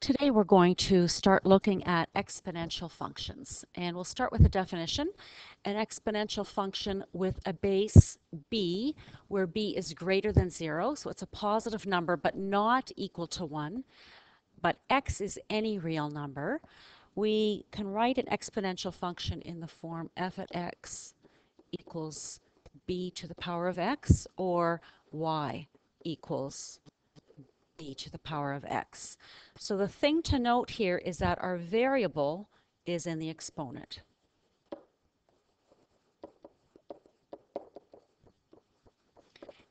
Today we're going to start looking at exponential functions, and we'll start with a definition. An exponential function with a base b, where b is greater than 0, so it's a positive number but not equal to 1, but x is any real number. We can write an exponential function in the form f at x equals b to the power of x, or y equals b to the power of x. So the thing to note here is that our variable is in the exponent.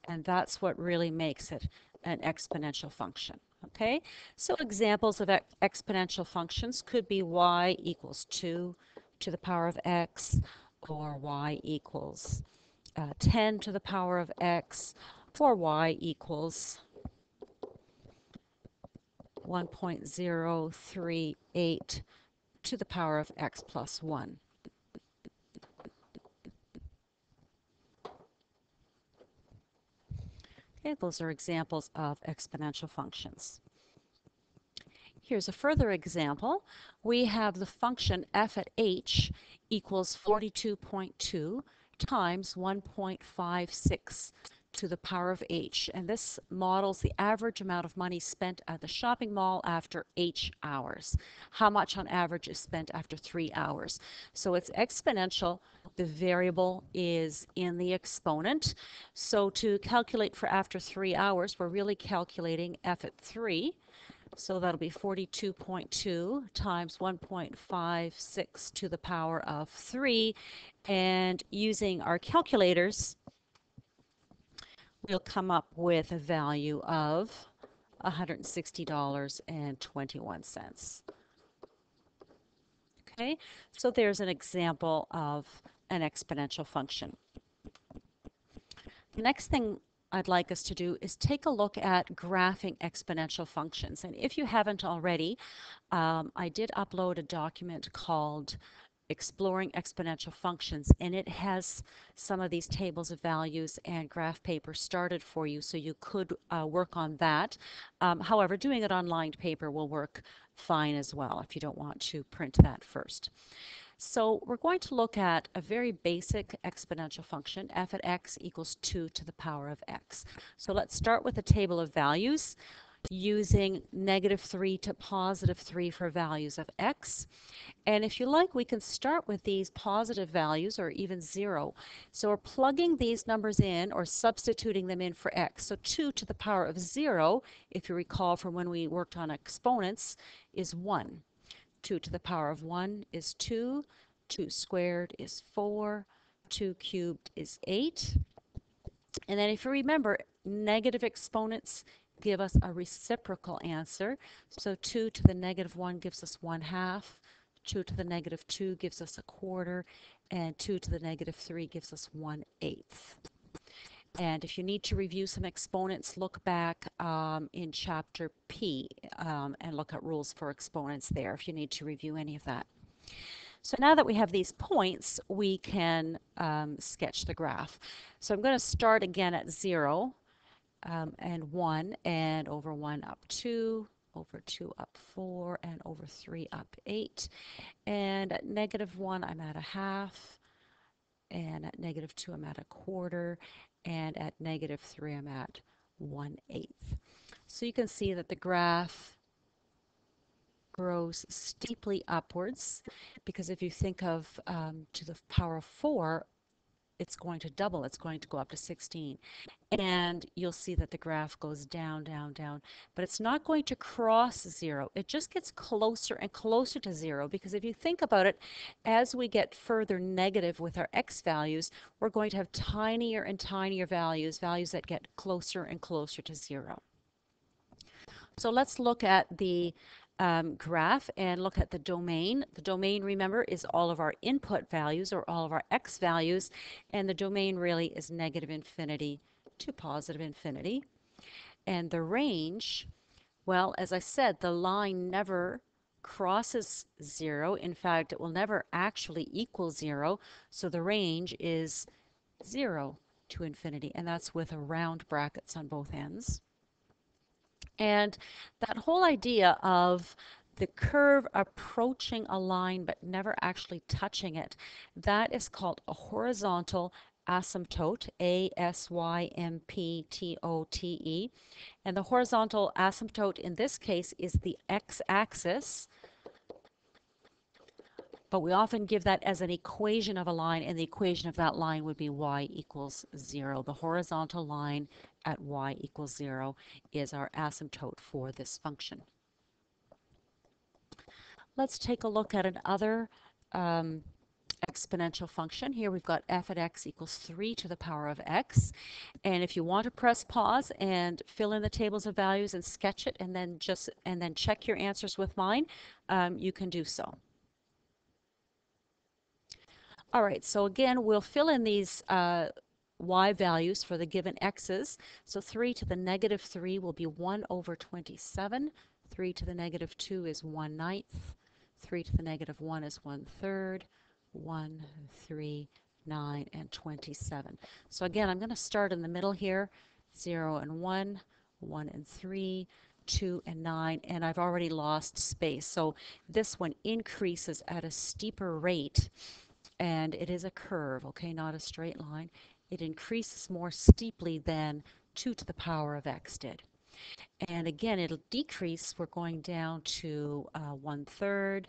And that's what really makes it an exponential function. Okay, so examples of exponential functions could be y equals 2 to the power of x, or y equals 10 to the power of x, or y equals 1.038 to the power of x plus 1. Okay, those are examples of exponential functions. Here's a further example. We have the function f at h equals 42.2 times 1.56 to the power of h. And this models the average amount of money spent at the shopping mall after h hours. How much on average is spent after 3 hours? So it's exponential. The variable is in the exponent. So to calculate for after 3 hours, we're really calculating f at 3. So that'll be 42.2 times 1.56 to the power of 3. And using our calculators, we'll come up with a value of $160.21. Okay, so there's an example of an exponential function. The next thing I'd like us to do is take a look at graphing exponential functions. And if you haven't already, I did upload a document called Exploring Exponential Functions, and it has some of these tables of values and graph paper started for you, so you could work on that. However, doing it on lined paper will work fine as well if you don't want to print that first. So we're going to look at a very basic exponential function, f at x equals 2 to the power of x. So let's start with a table of values using -3 to +3 for values of x. And if you like, we can start with these positive values or even 0. So we're plugging these numbers in or substituting them in for x. So 2 to the power of 0, if you recall from when we worked on exponents, is 1. 2 to the power of 1 is 2. 2 squared is 4. 2 cubed is 8. And then if you remember, negative exponents give us a reciprocal answer. So 2 to the -1 gives us 1/2. 2 to the -2 gives us 1/4. And 2 to the -3 gives us 1/8. And if you need to review some exponents, look back in chapter P and look at rules for exponents there if you need to review any of that. So now that we have these points, we can sketch the graph. So I'm going to start again at 0 and 1, and over 1 up 2, over 2 up 4, and over 3 up 8. And at -1, I'm at 1/2. And at -2, I'm at 1/4. And at -3, I'm at 1/8. So you can see that the graph grows steeply upwards, because if you think of to the power of 4, it's going to double. It's going to go up to 16. And you'll see that the graph goes down, down, down. But it's not going to cross 0. It just gets closer and closer to 0, because if you think about it, as we get further negative with our x values, we're going to have tinier and tinier values, values that get closer and closer to 0. So let's look at the graph and look at the domain. The domain, remember, is all of our input values or all of our x values, and the domain really is -infinity to +infinity. And the range, well, as I said, the line never crosses 0. In fact, it will never actually equal 0, so the range is 0 to infinity, and that's with a round brackets on both ends. And that whole idea of the curve approaching a line but never actually touching it, that is called a horizontal asymptote, asymptote. And the horizontal asymptote in this case is the x-axis, but we often give that as an equation of a line, and the equation of that line would be y equals 0. The horizontal line at y equals 0 is our asymptote for this function. Let's take a look at another um, exponential function. Here we've got f at x equals 3 to the power of x. And if you want to press pause and fill in the tables of values and sketch it and then check your answers with mine, you can do so. All right, so again, we'll fill in these y values for the given x's. So 3 to the negative 3 will be 1 over 27. 3 to the negative 2 is 1/9. 3 to the negative 1 is 1/3. 1, 3, 9, and 27. So again, I'm going to start in the middle here. 0 and 1, 1 and 3, 2 and 9, and I've already lost space. So this one increases at a steeper rate, and it is a curve, okay, not a straight line. It increases more steeply than 2 to the power of x did. And again, it'll decrease. We're going down to 1/3,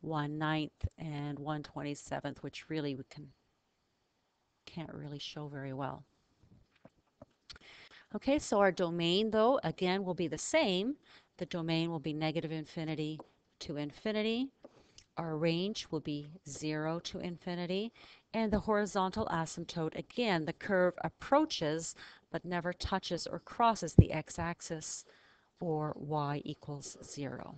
1/9, and 1/27, which really we can't really show very well. Okay, so our domain, though, again, will be the same. The domain will be negative infinity to infinity. Our range will be 0 to infinity. And the horizontal asymptote, again, the curve approaches but never touches or crosses the x-axis, or y equals 0.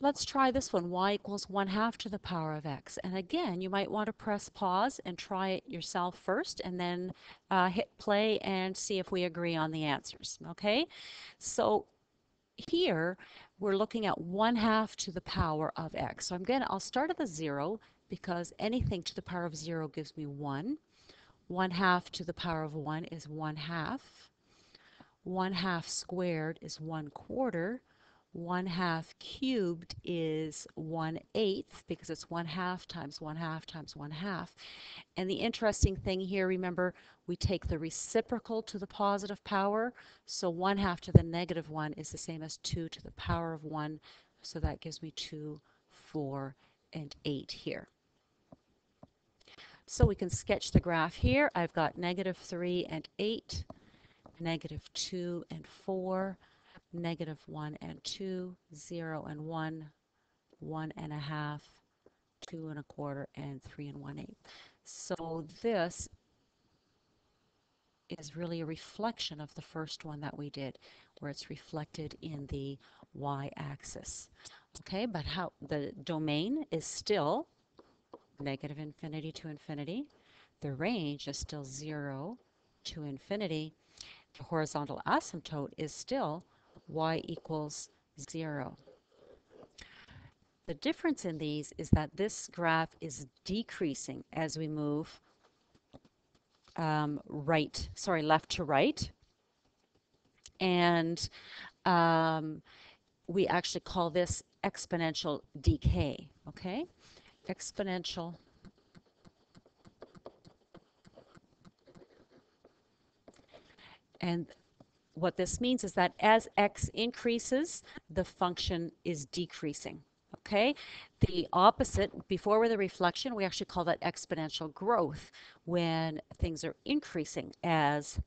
Let's try this one, y equals 1/2 to the power of x. And again, you might want to press pause and try it yourself first, and then hit play and see if we agree on the answers. Okay, so here we're looking at 1/2 to the power of x. So I'll start at the 0, because anything to the power of 0 gives me 1. 1/2 to the power of 1 is 1/2. 1/2 squared is 1/4. 1/2 cubed is 1/8, because it's 1/2 times 1/2 times 1/2. And the interesting thing here, remember, we take the reciprocal to the positive power. So 1/2 to the negative 1 is the same as 2 to the power of 1. So that gives me 2, 4, and 8 here. So we can sketch the graph here. I've got negative 3 and 8, negative 2 and 4, negative 1 and 2, 0 and 1, 1.5, 2 1/4, and 3 1/8. So this is really a reflection of the first one that we did, where it's reflected in the y-axis. Okay, but how the domain is still negative infinity to infinity. The range is still 0 to infinity. The horizontal asymptote is still y equals 0. The difference in these is that this graph is decreasing as we move left to right. And we actually call this exponential decay, okay? Exponential. And what this means is that as x increases, the function is decreasing. Okay, the opposite, before with a reflection, we actually call that exponential growth, when things are increasing as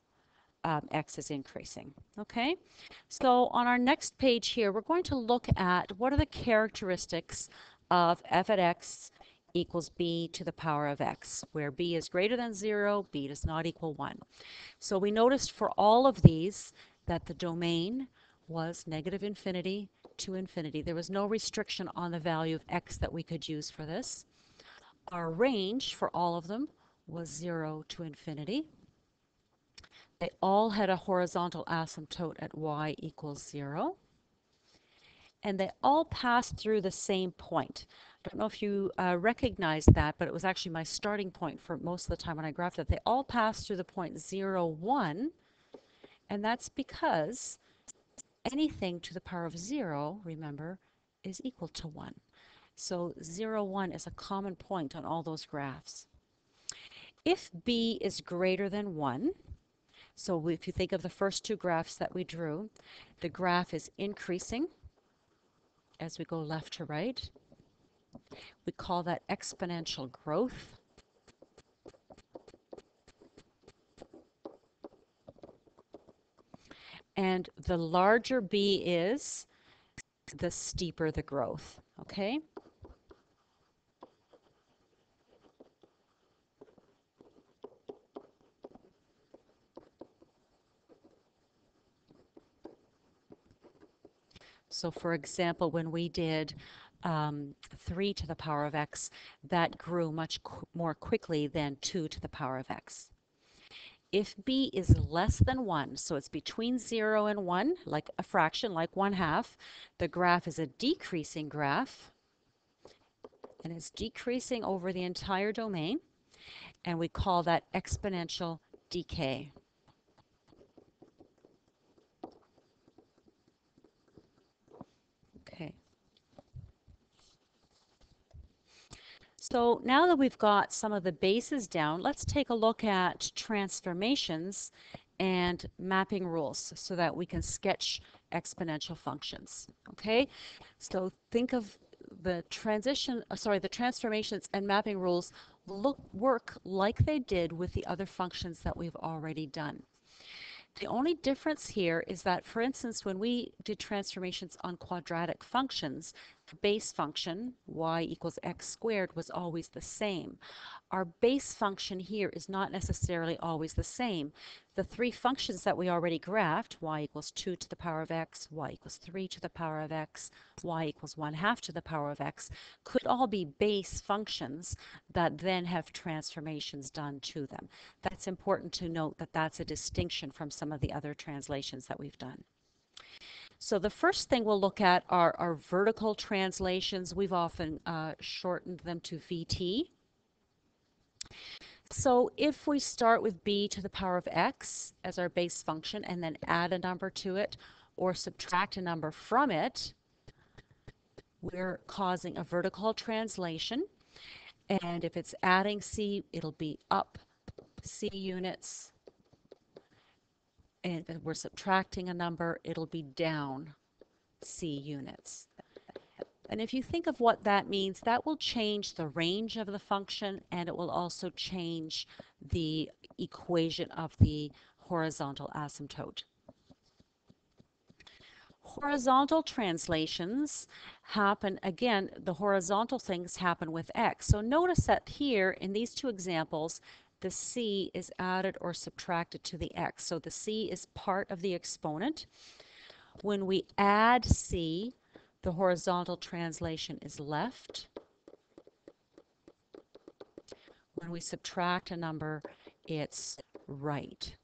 x is increasing. Okay, so on our next page here, we're going to look at what are the characteristics of f at x equals b to the power of x, where b is greater than 0, b does not equal 1. So we noticed for all of these that the domain was negative infinity to infinity. There was no restriction on the value of x that we could use for this. Our range for all of them was 0 to infinity. They all had a horizontal asymptote at y equals 0. And they all passed through the same point. don't know if you recognize that, but it was actually my starting point for most of the time when I graphed it. They all pass through the point 0, 1, and that's because anything to the power of 0, remember, is equal to 1. So 0, 1 is a common point on all those graphs. If b is greater than 1, so if you think of the first two graphs that we drew, the graph is increasing as we go left to right. We call that exponential growth. And the larger b is, the steeper the growth, okay? So for example, when we did 3 to the power of x, that grew much more quickly than 2 to the power of x. If b is less than 1, so it's between 0 and 1, like a fraction, like 1/2, the graph is a decreasing graph, and it's decreasing over the entire domain, and we call that exponential decay. Okay. So now that we've got some of the bases down, let's take a look at transformations and mapping rules so that we can sketch exponential functions. Okay, so think of the the transformations and mapping rules work like they did with the other functions that we've already done. The only difference here is that, for instance, when we did transformations on quadratic functions, the base function, y equals x squared, was always the same. Our base function here is not necessarily always the same. The three functions that we already graphed, y equals 2 to the power of x, y equals 3 to the power of x, y equals 1/2 to the power of x, could all be base functions that then have transformations done to them. That's important to note that that's a distinction from some of the other translations that we've done. So the first thing we'll look at are our vertical translations. We've often shortened them to VT. So if we start with b to the power of x as our base function and then add a number to it or subtract a number from it, we're causing a vertical translation. And if it's adding c, it'll be up c units. And if we're subtracting a number, it'll be down c units. And if you think of what that means, that will change the range of the function, and it will also change the equation of the horizontal asymptote. Horizontal translations happen, again, the horizontal things happen with x. So notice that here in these two examples, the c is added or subtracted to the x. So the c is part of the exponent. When we add c, the horizontal translation is left. When we subtract a number, it's right.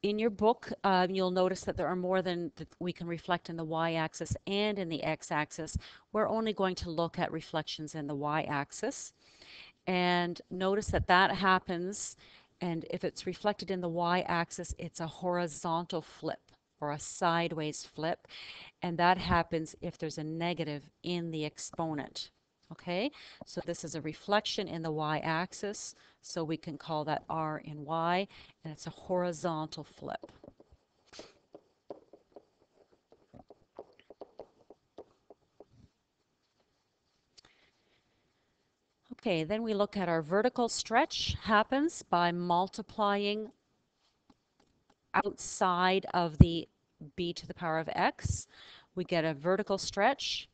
In your book, you'll notice that there are more than that we can reflect in the y-axis and in the x-axis. We're only going to look at reflections in the y-axis. And notice that that happens, and if it's reflected in the y-axis, it's a horizontal flip or a sideways flip, and that happens if there's a negative in the exponent. Okay, so this is a reflection in the y-axis, so we can call that r in y, and it's a horizontal flip. Okay, then we look at our vertical stretch happens by multiplying outside of the b to the power of x. We get a vertical stretch.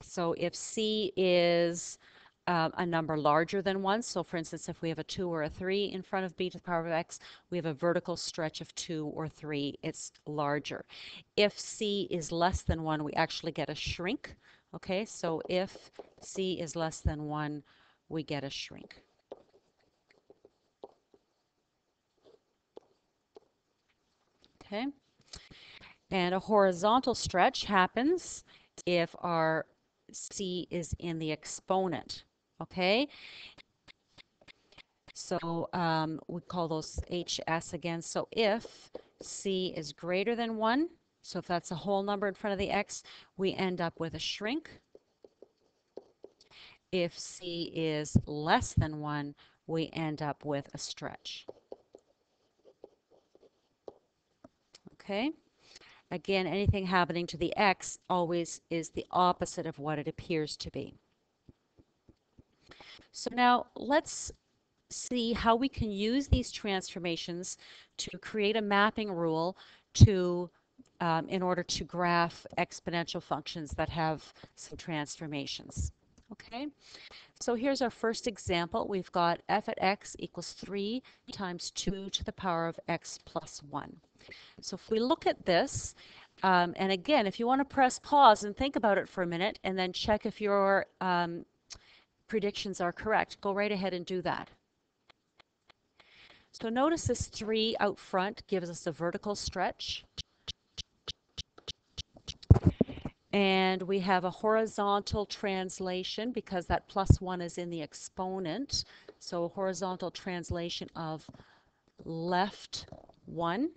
So if c is a number larger than 1, so for instance, if we have a 2 or a 3 in front of b to the power of x, we have a vertical stretch of 2 or 3. It's larger. If c is less than 1, we actually get a shrink. Okay, so if c is less than 1, we get a shrink. Okay. And a horizontal stretch happens if our c is in the exponent. Okay. So we call those HS again. So if c is greater than 1, so if that's a whole number in front of the x, we end up with a shrink. If c is less than 1, we end up with a stretch. Okay? Again, anything happening to the x always is the opposite of what it appears to be. So now let's see how we can use these transformations to create a mapping rule to in order to graph exponential functions that have some transformations. Okay, so here's our first example. We've got f at x equals 3 times 2 to the power of x plus 1. So if we look at this, and again, if you want to press pause and think about it for a minute and then check if your predictions are correct, go right ahead and do that. So notice this 3 out front gives us a vertical stretch. And we have a horizontal translation because that plus 1 is in the exponent. So a horizontal translation of left 1.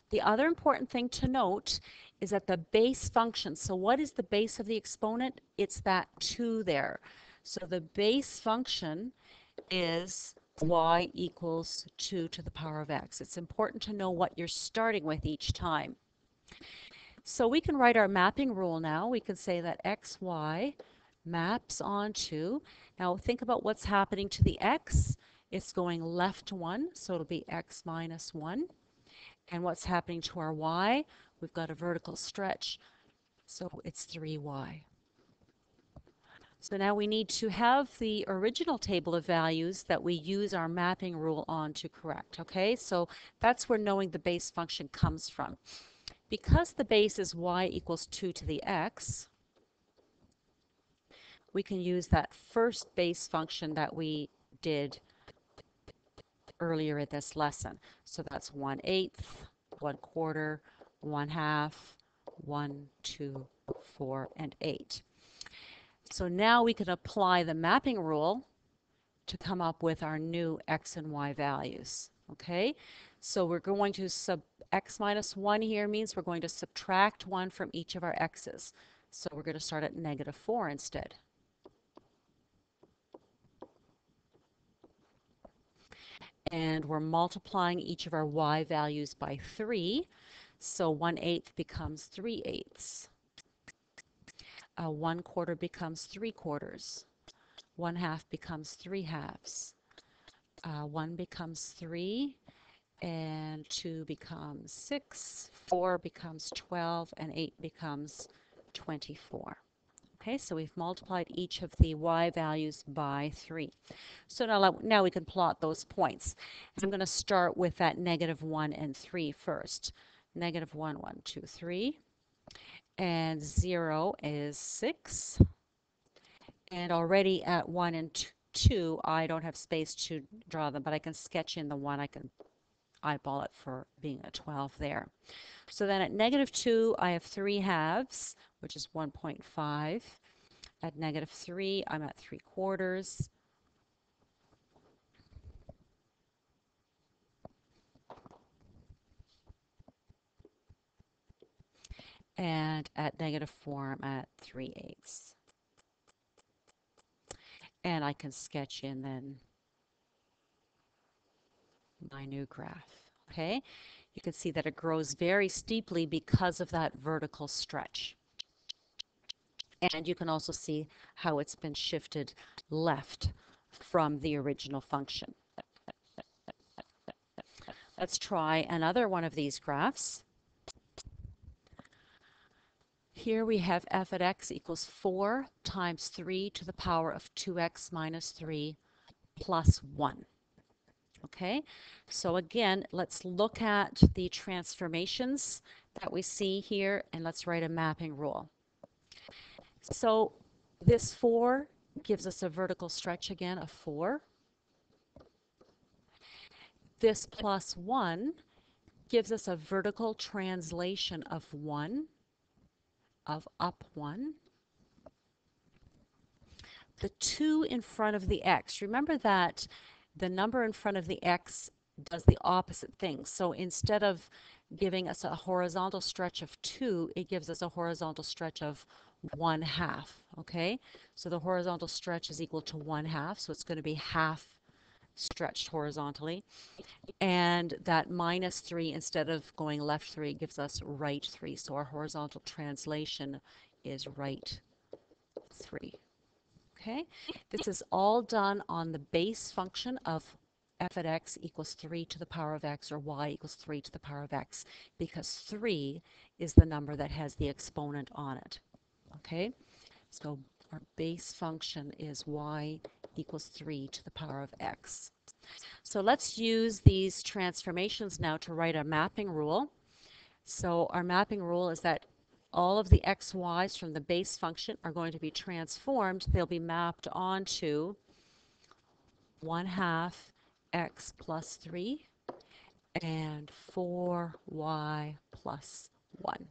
The other important thing to note is that the base function, so what is the base of the exponent? It's that 2 there. So the base function is y equals 2 to the power of x. It's important to know what you're starting with each time. So we can write our mapping rule now. We can say that xy maps onto, now think about what's happening to the x. It's going left 1, so it'll be x minus 1. And what's happening to our y? We've got a vertical stretch, so it's 3y. So now we need to have the original table of values that we use our mapping rule on to correct, okay? So that's where knowing the base function comes from. Because the base is y equals 2 to the x, we can use that first base function that we did earlier in this lesson. So that's 1/8, 1/4, 1/2, 1, 2, 4, and 8. So now we can apply the mapping rule to come up with our new x and y values. Okay, so we're going to x minus 1 here means we're going to subtract 1 from each of our x's. So we're going to start at -4 instead. And we're multiplying each of our y values by 3. So 1/8 becomes 3/8. 1/4 becomes 3/4. 1/2 becomes 3/2. 1 becomes 3, and 2 becomes 6, 4 becomes 12, and 8 becomes 24. Okay, so we've multiplied each of the y values by 3. So now we can plot those points. I'm going to start with that -1 and 3 first. -1, 1, 2, 3. And 0 is 6. And already at 1 and 2, I don't have space to draw them, but I can sketch in the 1. I can eyeball it for being a 12 there. So then at -2, I have 3/2, which is 1.5. At -3, I'm at 3/4. And at -4, I'm at 3/8. And I can sketch in then my new graph. Okay, you can see that it grows very steeply because of that vertical stretch. And you can also see how it's been shifted left from the original function. Let's try another one of these graphs. Here we have f at x equals 4 times 3 to the power of 2x minus 3 plus 1. Okay, so again, let's look at the transformations that we see here, and let's write a mapping rule. So this 4 gives us a vertical stretch again of 4. This plus 1 gives us a vertical translation of 1, of up 1. The 2 in front of the x, remember that the number in front of the x does the opposite thing. So instead of giving us a horizontal stretch of 2, it gives us a horizontal stretch of 1/2. Okay, so the horizontal stretch is equal to 1/2, so it's going to be half stretched horizontally. And that -3, instead of going left 3, gives us right 3. So our horizontal translation is right 3. Okay, this is all done on the base function of f at x equals 3 to the power of x, or y equals 3 to the power of x, because 3 is the number that has the exponent on it. Okay, so our base function is y equals 3 to the power of x. So let's use these transformations now to write a mapping rule. So our mapping rule is that all of the xy's from the base function are going to be transformed. They'll be mapped onto 1/2 x plus 3 and 4y plus 1.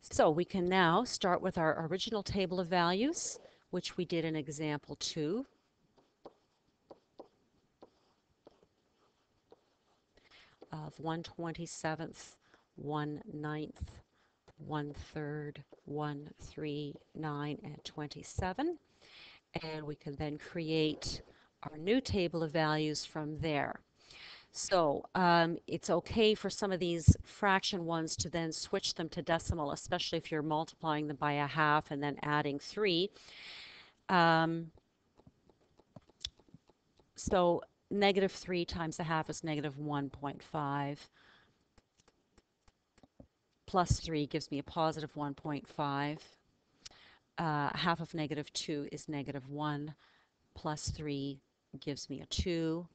So we can now start with our original table of values, which we did in example 2. Of 1/27, 1/9, 1/3, 1, 3, 9, and 27. And we can then create our new table of values from there. So it's okay for some of these fraction ones to then switch them to decimal, especially if you're multiplying them by a half and then adding 3. So -3 times a half is -1.5. Plus 3 gives me a positive 1.5. Half of -2 is -1. Plus 3 gives me a 2.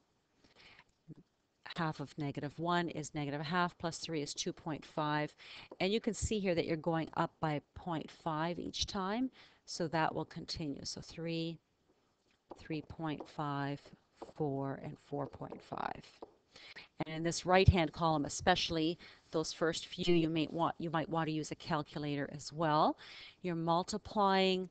Half of -1 is -1/2, plus 3 is 2.5. And you can see here that you're going up by 0.5 each time, so that will continue. So 3, 3.5, 4, and 4.5. And in this right-hand column, especially those first few, you might want to use a calculator as well. You're multiplying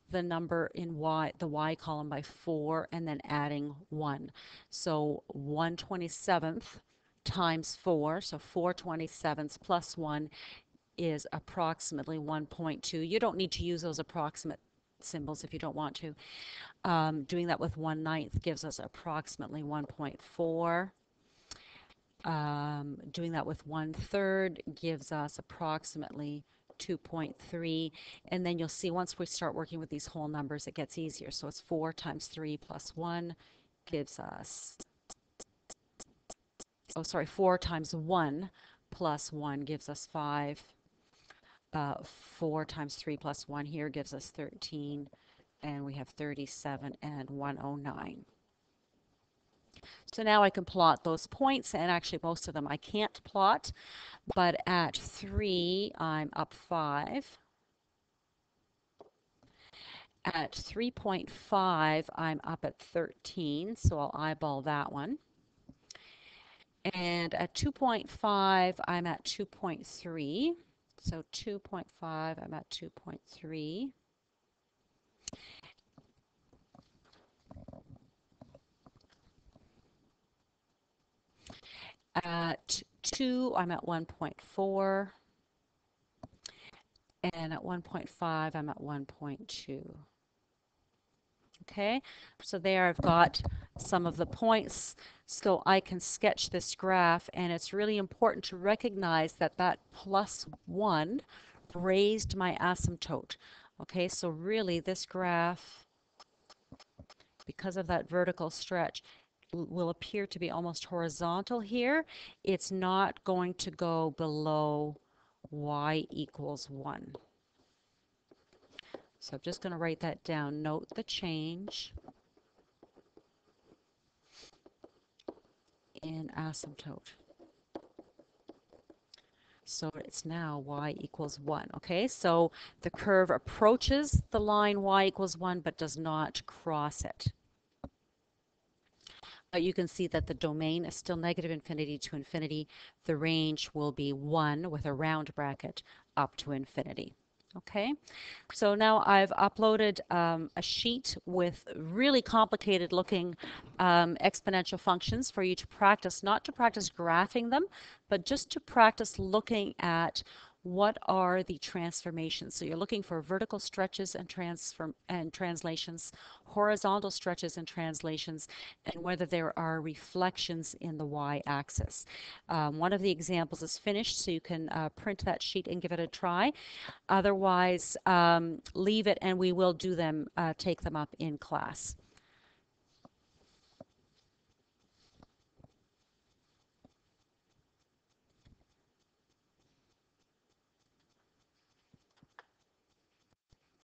the number in the y column by 4 and then adding 1. So 1/27th times 4, so 4/27ths plus 1 is approximately 1.2. You don't need to use those approximate symbols if you don't want to. Doing that with 1/9 gives us approximately 1.4. Doing that with 1/3 gives us approximately 2.3. And then you'll see once we start working with these whole numbers, it gets easier. So it's 4 times 3 plus 1 gives us, 4 times 1 plus 1 gives us 5. 4 times 3 plus 1 here gives us 13. And we have 37 and 109. So now I can plot those points, and actually most of them I can't plot, but at 3 I'm up 5. At 3.5 I'm up at 13, so I'll eyeball that one. And at 2.5 I'm at 2.3, so 2.5 I'm at 2.3. At 2 I'm at 1.4, and at 1.5 I'm at 1.2. Okay, so there I've got some of the points, so I can sketch this graph, and it's really important to recognize that that plus 1 raised my asymptote. Okay, so really this graph, because of that vertical stretch, will appear to be almost horizontal here. It's not going to go below y equals 1. So I'm just going to write that down. Note the change in asymptote. So it's now y equals 1. Okay, so the curve approaches the line y equals 1 but does not cross it. You can see that the domain is still negative infinity to infinity. The range will be 1 with a round bracket up to infinity. Okay, so now I've uploaded a sheet with really complicated looking exponential functions for you to practice, not to practice graphing them, but just to practice looking at what are the transformations. So you're looking for vertical stretches and translations, horizontal stretches and translations, and whether there are reflections in the y-axis. One of the examples is finished, so you can print that sheet and give it a try. Otherwise, leave it and we will do them, take them up in class.